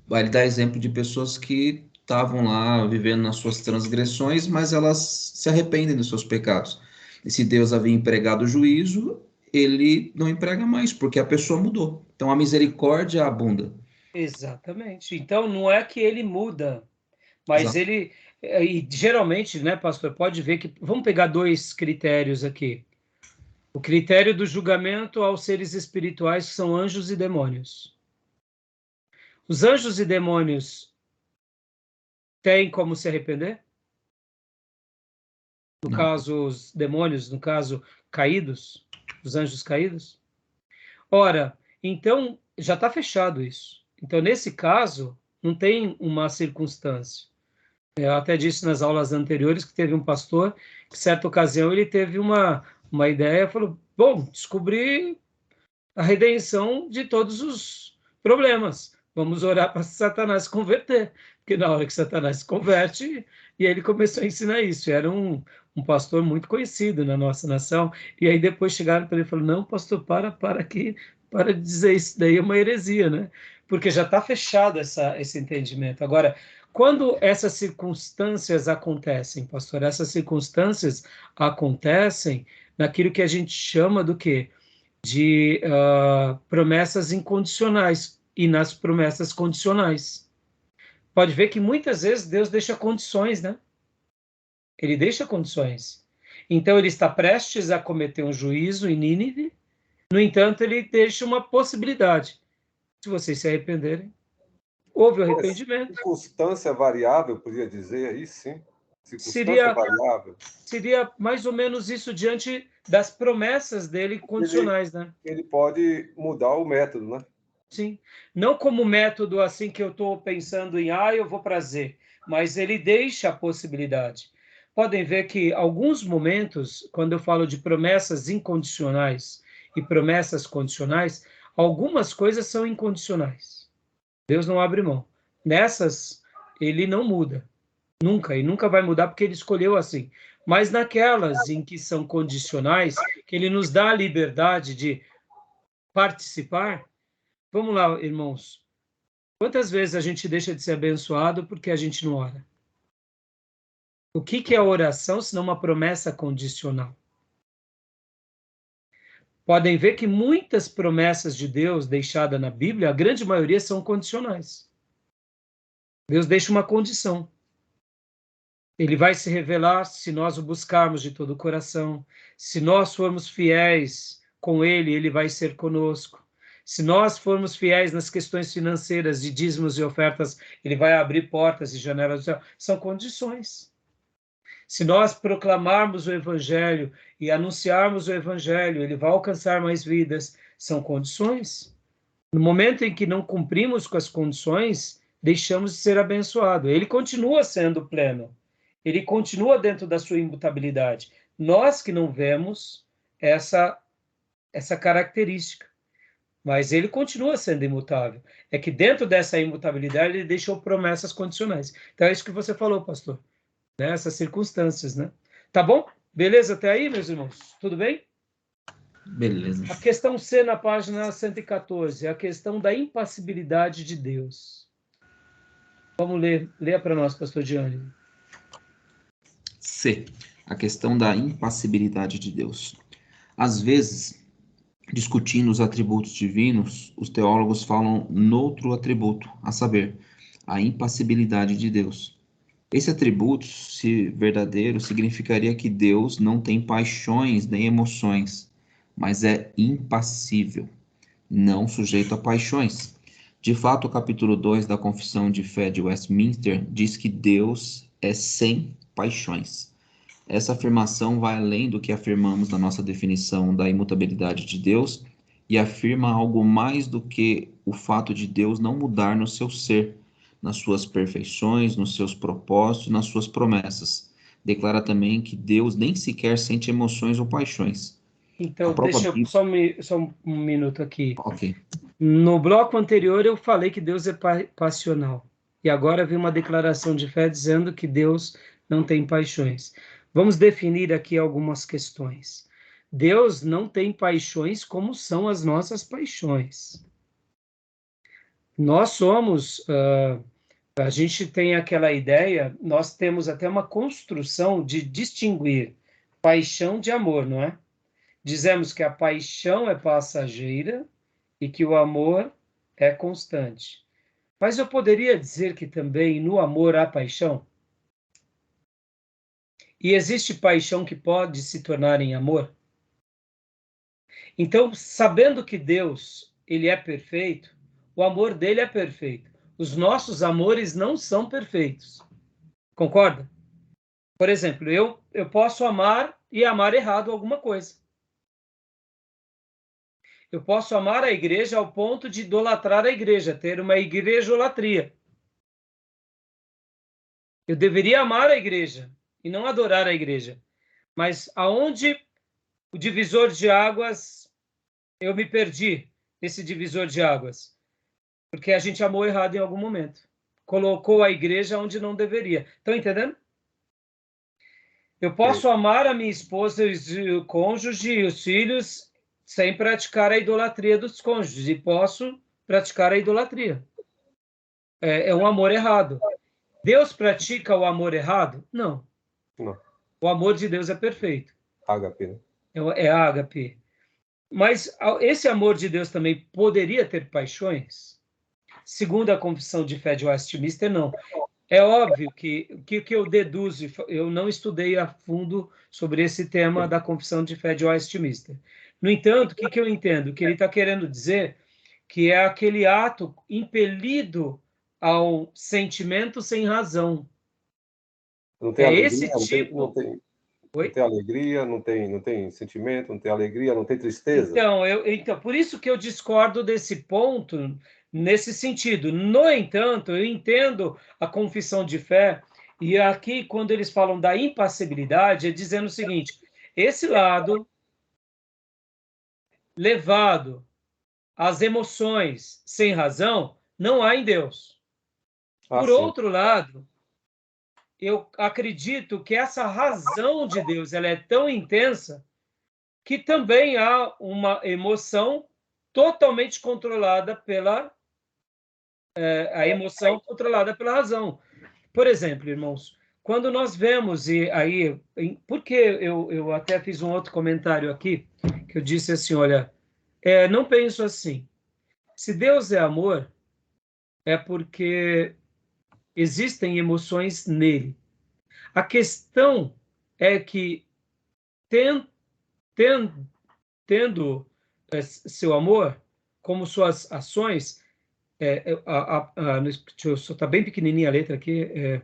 Ele dá exemplo de pessoas que estavam lá vivendo nas suas transgressões, mas elas se arrependem dos seus pecados. E se Deus havia empregado o juízo, ele não emprega mais, porque a pessoa mudou. Então a misericórdia abunda. Exatamente. Então não é que ele muda, mas ele... E geralmente, né, pastor, pode ver que... Vamos pegar dois critérios aqui. O critério do julgamento aos seres espirituais, que são anjos e demônios. Os anjos e demônios têm como se arrepender? No caso, os demônios, no caso, caídos, os anjos caídos? Ora, então, já está fechado isso. Então, nesse caso, não tem uma circunstância. Eu até disse nas aulas anteriores que teve um pastor que, certa ocasião, ele teve uma ideia, falou, bom, descobri a redenção de todos os problemas. Vamos orar para Satanás se converter. Porque na hora que Satanás se converte, e ele começou a ensinar isso. Era um pastor muito conhecido na nossa nação. E aí depois chegaram para ele e falaram, não, pastor, para de dizer isso, daí é uma heresia, né? Porque já está fechado esse entendimento. Agora, quando essas circunstâncias acontecem, pastor, essas circunstâncias acontecem naquilo que a gente chama do quê? De promessas incondicionais e nas promessas condicionais. Pode ver que muitas vezes Deus deixa condições, né? Ele deixa condições. Então ele está prestes a cometer um juízo em Nínive, no entanto ele deixa uma possibilidade. Se vocês se arrependerem, houve o arrependimento. Circunstância variável, podia dizer aí, sim. Circunstância variável. Seria mais ou menos isso diante das promessas dele condicionais, né? Ele pode mudar o método, né? Sim. Não como método assim que eu estou pensando em A, eu vou para Z, mas ele deixa a possibilidade. Podem ver que alguns momentos, quando eu falo de promessas incondicionais e promessas condicionais, algumas coisas são incondicionais. Deus não abre mão. Nessas, ele não muda. Nunca, e nunca vai mudar porque ele escolheu assim. Mas naquelas em que são condicionais, que ele nos dá a liberdade de participar, vamos lá, irmãos. Quantas vezes a gente deixa de ser abençoado porque a gente não ora? O que é a oração senão uma promessa condicional? Podem ver que muitas promessas de Deus deixadas na Bíblia, a grande maioria são condicionais. Deus deixa uma condição. Ele vai se revelar se nós o buscarmos de todo o coração. Se nós formos fiéis com ele, ele vai ser conosco. Se nós formos fiéis nas questões financeiras de dízimos e ofertas, ele vai abrir portas e janelas do céu. São condições. Se nós proclamarmos o evangelho e anunciarmos o evangelho, ele vai alcançar mais vidas. São condições. No momento em que não cumprimos com as condições, deixamos de ser abençoados. Ele continua sendo pleno. Ele continua dentro da sua imutabilidade. Nós que não vemos essa característica. Mas ele continua sendo imutável. É que dentro dessa imutabilidade ele deixou promessas condicionais. Então é isso que você falou, pastor. Nessas circunstâncias, né? Tá bom? Beleza até aí, meus irmãos? Tudo bem? Beleza. A questão C na página 114 é a questão da impassibilidade de Deus. Vamos ler. Leia para nós, pastor Gianni. C. A questão da impassibilidade de Deus. Às vezes, discutindo os atributos divinos, os teólogos falam noutro atributo, a saber, a impassibilidade de Deus. Esse atributo, se verdadeiro, significaria que Deus não tem paixões nem emoções, mas é impassível, não sujeito a paixões. De fato, o capítulo 2 da Confissão de Fé de Westminster diz que Deus é sem paixões. Essa afirmação vai além do que afirmamos na nossa definição da imutabilidade de Deus e afirma algo mais do que o fato de Deus não mudar no seu ser, nas suas perfeições, nos seus propósitos, nas suas promessas. Declara também que Deus nem sequer sente emoções ou paixões. Então, deixa eu só um minuto aqui. Ok. No bloco anterior eu falei que Deus é passional. E agora vem uma declaração de fé dizendo que Deus não tem paixões. Vamos definir aqui algumas questões. Deus não tem paixões como são as nossas paixões. Nós somos, a gente tem aquela ideia, nós temos até uma construção de distinguir paixão de amor, não é? Dizemos que a paixão é passageira e que o amor é constante. Mas eu poderia dizer que também no amor há paixão? E existe paixão que pode se tornar em amor? Então, sabendo que Deus, ele é perfeito, o amor dele é perfeito. Os nossos amores não são perfeitos. Concorda? Por exemplo, eu posso amar e amar errado alguma coisa. Eu posso amar a igreja ao ponto de idolatrar a igreja, ter uma igrejolatria. Eu deveria amar a igreja e não adorar a igreja. Mas aonde o divisor de águas, eu me perdi nesse divisor de águas? Porque a gente amou errado em algum momento. Colocou a igreja onde não deveria. Estão entendendo? Eu posso amar a minha esposa, o cônjuge e os filhos sem praticar a idolatria dos cônjuges. E posso praticar a idolatria. É um amor errado. Deus pratica o amor errado? Não. Não. O amor de Deus é perfeito. Ágape, né? É ágape. Mas esse amor de Deus também poderia ter paixões? Segundo a Confissão de Fé de Westminster, não. É óbvio que o que eu deduzo, eu não estudei a fundo sobre esse tema da confissão de fé de Westminster. No entanto, o que eu entendo? Que ele está querendo dizer que é aquele ato impelido ao sentimento sem razão. Não tem É alegria, esse tipo. não tem alegria, não tem sentimento, não tem alegria, não tem tristeza. Então, por isso que eu discordo desse ponto, nesse sentido. No entanto, eu entendo a confissão de fé, e aqui, quando eles falam da impassibilidade, é dizendo o seguinte: esse lado levado às emoções sem razão, não há em Deus. Por Sim. outro lado, eu acredito que essa razão de Deus ela é tão intensa que também há uma emoção totalmente controlada pela a emoção controlada pela razão. Por exemplo, irmãos, quando nós vemos, e aí, porque eu até fiz um outro comentário aqui, que eu disse assim, olha, não penso assim. Se Deus é amor, é porque existem emoções nele. A questão é que, tendo seu amor como suas ações, deixa eu tá bem pequenininha a letra aqui, deixa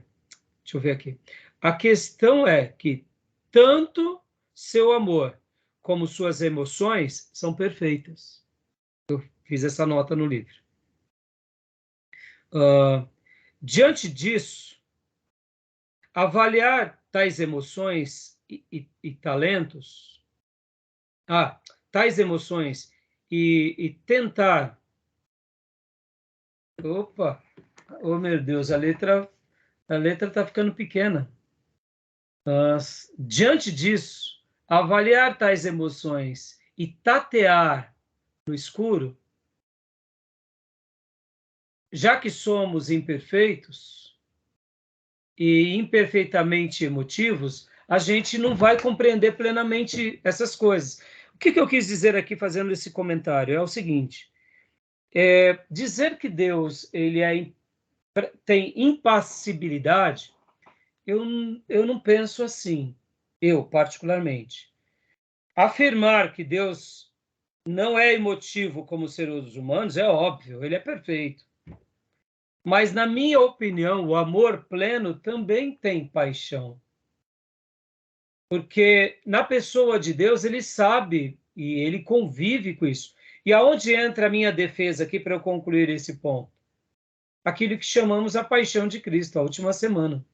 eu ver aqui. A questão é que tanto seu amor como suas emoções são perfeitas. Eu fiz essa nota no livro. Diante disso, avaliar tais emoções e talentos, tais emoções e tentar. Opa! Oh, meu Deus, a letra está ficando pequena. Diante disso, avaliar tais emoções e tatear no escuro, já que somos imperfeitos e imperfeitamente emotivos, a gente não vai compreender plenamente essas coisas. O que eu quis dizer aqui fazendo esse comentário é o seguinte: dizer que Deus tem impassibilidade, eu não penso assim, eu particularmente. Afirmar que Deus não é emotivo como os seres humanos é óbvio, ele é perfeito. Mas, na minha opinião, o amor pleno também tem paixão. Porque na pessoa de Deus ele sabe e ele convive com isso. E aonde entra a minha defesa aqui para eu concluir esse ponto? Aquilo que chamamos a paixão de Cristo, a última semana.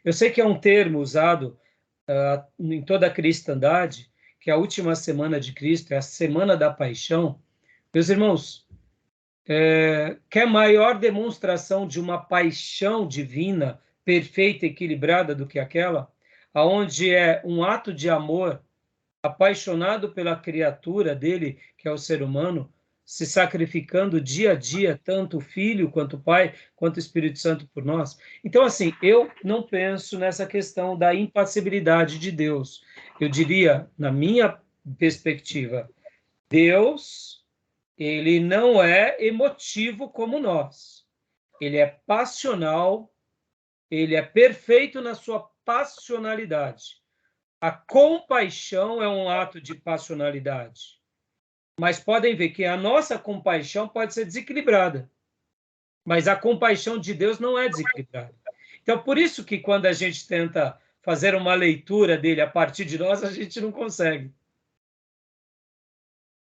Eu sei que é um termo usado em toda a cristandade, que a última semana de Cristo é a semana da paixão. Meus irmãos, quer maior demonstração de uma paixão divina, perfeita, equilibrada do que aquela, aonde é um ato de amor apaixonado pela criatura dele, que é o ser humano, se sacrificando dia a dia, tanto o Filho, quanto o Pai, quanto o Espírito Santo por nós. Então, assim, eu não penso nessa questão da impassibilidade de Deus. Eu diria, na minha perspectiva, Deus, ele não é emotivo como nós. Ele é passional, ele é perfeito na sua passionalidade. A compaixão é um ato de passionalidade. Mas podem ver que a nossa compaixão pode ser desequilibrada. Mas a compaixão de Deus não é desequilibrada. Então, por isso que quando a gente tenta fazer uma leitura dele a partir de nós, a gente não consegue.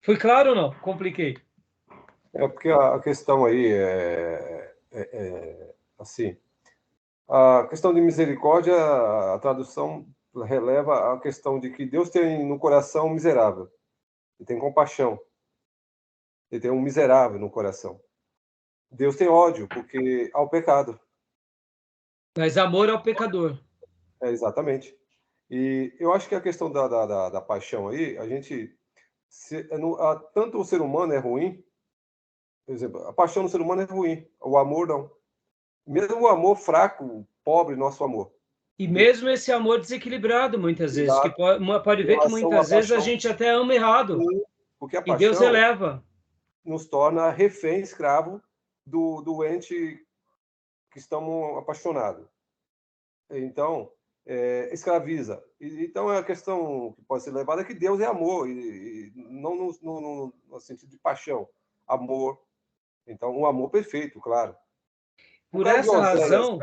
Foi claro ou não? Compliquei. Porque a questão aí assim, a questão de misericórdia, a tradução releva a questão de que Deus tem no coração um miserável, ele tem compaixão, ele tem um miserável no coração. Deus tem ódio, porque há o pecado. Mas amor ao pecador. Exatamente. E eu acho que a questão da paixão aí, a gente... tanto o ser humano é ruim, por exemplo, a paixão do ser humano é ruim, o amor não. Mesmo o amor fraco, pobre, nosso amor. E mesmo esse amor desequilibrado, muitas vezes, que pode ver que muitas vezes a gente até ama errado. Porque a e Deus eleva. Nos torna refém, escravo do ente que estamos apaixonados. Então, escraviza. Então, a questão que pode ser levada é que Deus é amor, e não no sentido de paixão. Amor. Então, um amor perfeito, claro. Por essa razão,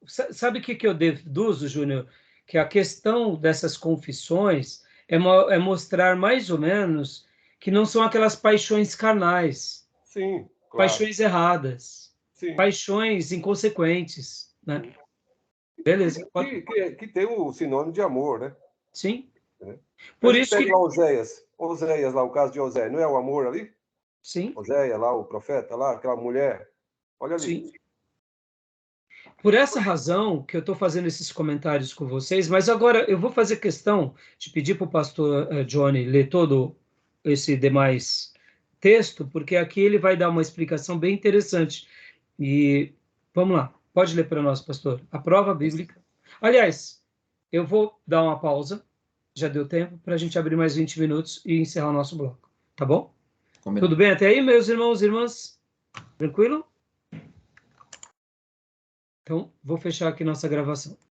sabe o que eu deduzo, Júnior? Que a questão dessas confissões é mostrar mais ou menos que não são aquelas paixões carnais, sim, claro. Paixões erradas, sim. Paixões inconsequentes, né? Sim. Beleza. Que tem o sinônimo de amor, né? Sim. Por isso que... lá Oséias lá, o caso de Oséias, não é o amor ali? Sim. Oséias lá, o profeta lá, aquela mulher, olha ali. Sim. Por essa razão que eu estou fazendo esses comentários com vocês, mas agora eu vou fazer questão de pedir para o pastor Johnny ler todo esse demais texto, porque aqui ele vai dar uma explicação bem interessante. E vamos lá, pode ler para nós, pastor. A prova bíblica. Aliás, eu vou dar uma pausa, já deu tempo, para a gente abrir mais 20 minutos e encerrar o nosso bloco. Tá bom? Combinado. Tudo bem até aí, meus irmãos e irmãs? Tranquilo? Então, vou fechar aqui nossa gravação.